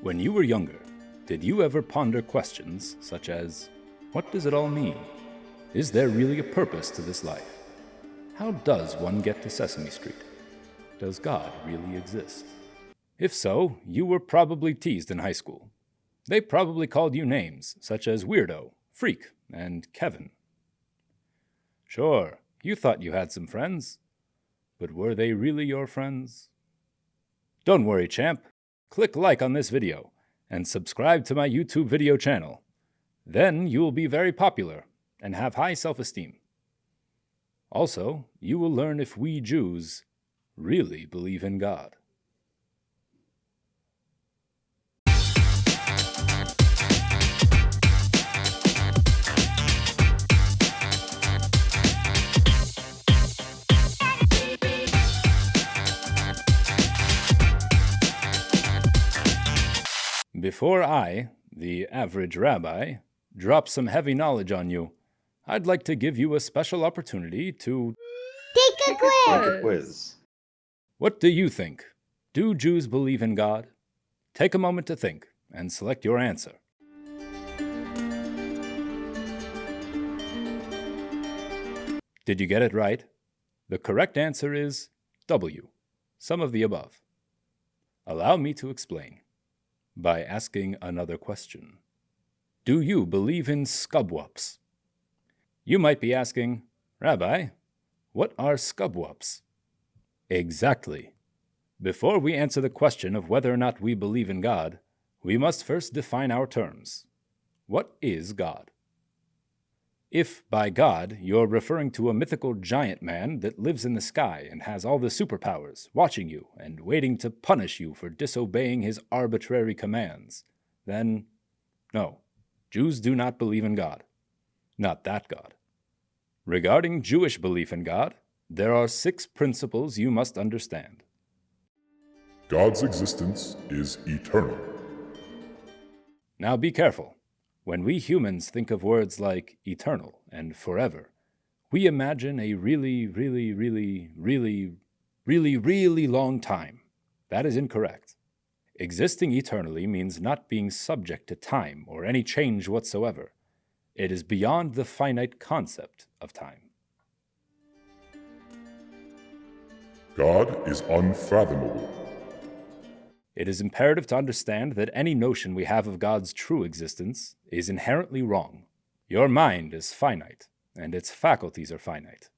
When you were younger, did you ever ponder questions such as, what does it all mean? Is there really a purpose to this life? How does one get to Sesame Street? Does God really exist? If so, you were probably teased in high school. They probably called you names such as Weirdo, Freak, and Kevin. Sure, you thought you had some friends, but were they really your friends? Don't worry, champ. Click like on this video and subscribe to my YouTube video channel. Then you will be very popular and have high self-esteem. Also, you will learn if we Jews really believe in God. Before I, the average rabbi, drop some heavy knowledge on you, I'd like to give you a special opportunity to Take a quiz. What do you think? Do Jews believe in God? Take a moment to think and select your answer. Did you get it right? The correct answer is W, some of the above. Allow me to explain by asking another question. Do you believe in scubwups? You might be asking, Rabbi, what are scubwups? Exactly. Before we answer the question of whether or not we believe in God, we must first define our terms. What is God? If by God you're referring to a mythical giant man that lives in the sky and has all the superpowers, watching you and waiting to punish you for disobeying his arbitrary commands, then no, Jews do not believe in God. Not that God. Regarding Jewish belief in God, there are 6 principles you must understand. God's existence is eternal. Now be careful. When we humans think of words like eternal and forever, we imagine a really long time. That is incorrect. Existing eternally means not being subject to time or any change whatsoever. It is beyond the finite concept of time. God is unfathomable. It is imperative to understand that any notion we have of God's true existence is inherently wrong. Your mind is finite, and its faculties are finite.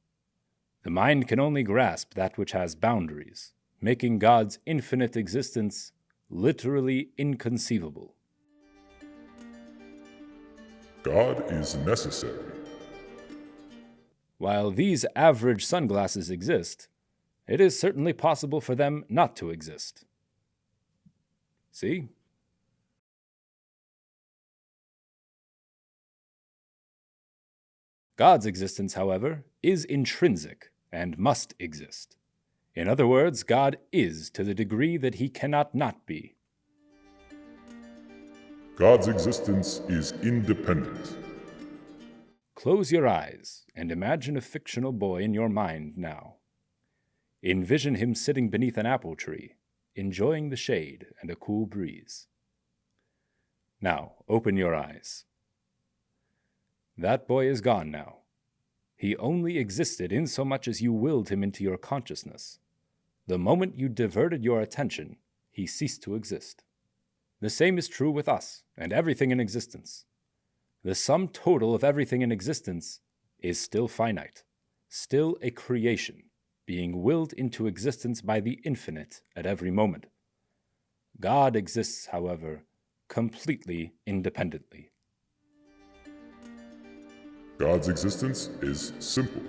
The mind can only grasp that which has boundaries, making God's infinite existence literally inconceivable. God is necessary. While these average sunglasses exist, it is certainly possible for them not to exist. See? God's existence, however, is intrinsic and must exist. In other words, God is to the degree that he cannot not be. God's existence is independent. Close your eyes and imagine a fictional boy in your mind now. Envision him sitting beneath an apple tree, enjoying the shade and a cool breeze. Now, open your eyes. That boy is gone now. He only existed insomuch as you willed him into your consciousness. The moment you diverted your attention, he ceased to exist. The same is true with us and everything in existence. The sum total of everything in existence is still finite, still a creation, being willed into existence by the infinite at every moment. God exists, however, completely independently. God's existence is simple.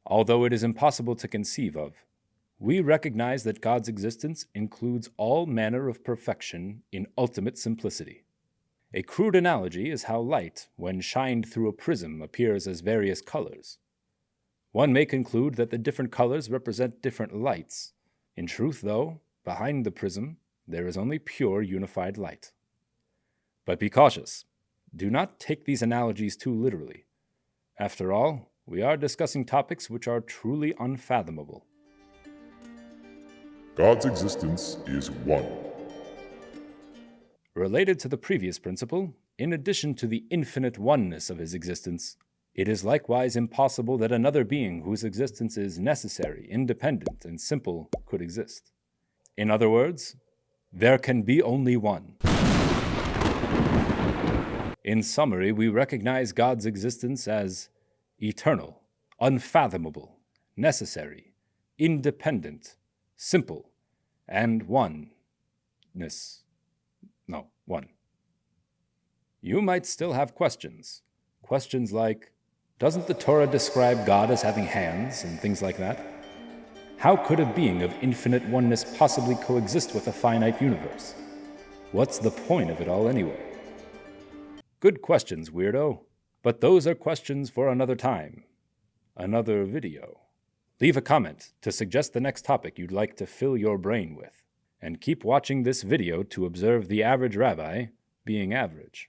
Although it is impossible to conceive of, we recognize that God's existence includes all manner of perfection in ultimate simplicity. A crude analogy is how light, when shined through a prism, appears as various colors. One may conclude that the different colors represent different lights. In truth, though, behind the prism, there is only pure unified light. But be cautious. Do not take these analogies too literally. After all, we are discussing topics which are truly unfathomable. God's existence is one. Related to the previous principle, in addition to the infinite oneness of his existence, it is likewise impossible that another being whose existence is necessary, independent, and simple could exist. In other words, there can be only one. In summary, we recognize God's existence as eternal, unfathomable, necessary, independent, simple, and one. You might still have questions. Questions like, doesn't the Torah describe God as having hands and things like that? How could a being of infinite oneness possibly coexist with a finite universe? What's the point of it all anyway? Good questions, weirdo. But those are questions for another time. Another video. Leave a comment to suggest the next topic you'd like to fill your brain with. And keep watching this video to observe the average rabbi being average.